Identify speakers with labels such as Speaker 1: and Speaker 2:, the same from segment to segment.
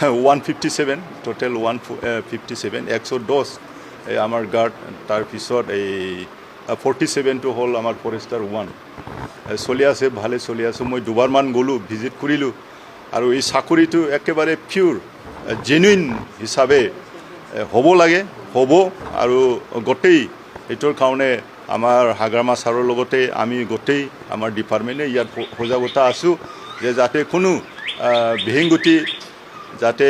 Speaker 1: 157 total 157 110 এই আমাৰ guard তাৰপিছত এই 47টো হ'ল আমাৰ ফৰেষ্টাৰ 1 চলি আছে ভালে চলি আছে মই দুবাৰমান গ'লোঁ ভিজিট কৰিলোঁ আৰু এই চাকৰিটো একেবাৰে পিয়ৰ জেনুইন হিচাপে হ'ব লাগে হ'ব আৰু গোটেই এইটোৰ কাৰণে আমাৰ হাগ্ৰামা ছাৰৰ লগতে আমি গোটেই আমাৰ ডিপাৰ্টমেণ্টে ইয়াত সজাগতা আছোঁ যে যাতে কোনো বিহিংগতি যাতে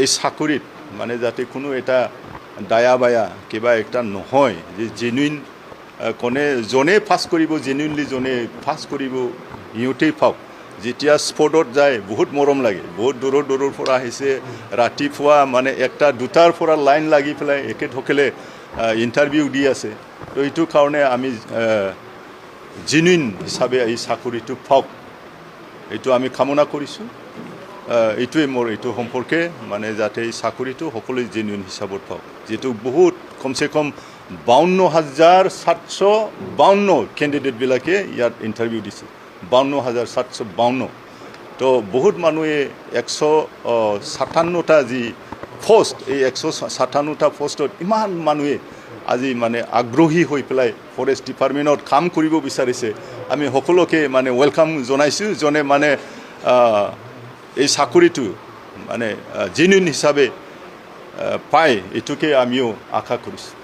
Speaker 1: এই চাকৰিত মানে যাতে কোনো এটা দায়া বায়া কিবা একটা নহয় যে জেনুইন কোনে জনে পাছ কৰিব জেনুইনলি জনে পাছ কৰিব ইহঁতেই পাওক যেতিয়া স্পৰ্টত যায় বহুত মৰম লাগে বহুত দূৰৰ পৰা আহিছে ৰাতিপুৱা মানে একটা দুটাৰ পৰা লাইন লাগি পেলাই একেসকলে ইণ্টাৰভিউ দি আছে তো এইটো কাৰণে আমি জেনুইন হিচাপে এই চাকৰিটো পাওক এইটো আমি কামনা কৰিছোঁ এইটোৱে মোৰ এইটো সম্পৰ্কে মানে যাতে এই চাকৰিটো সকলোৱে জেনুইন হিচাপত পাওক যিটো বহুত কমচে কম 52,752 কেণ্ডিডেটবিলাকে ইয়াত ইণ্টাৰভিউ দিছে 52,752 তো বহুত মানুহে 157টা যি পোষ্ট এই 157টা পোষ্টত ইমান মানুহে আজি মানে আগ্ৰহী হৈ পেলাই ফৰেষ্ট ডিপাৰ্টমেণ্টত কাম কৰিব বিচাৰিছে আমি সকলোকে মানে ৱেলকাম জনাইছোঁ জনে মানে এই চাকৰিটো মানে জেনুইন হিচাপে পায় এইটোকে আমিও আশা কৰিছোঁ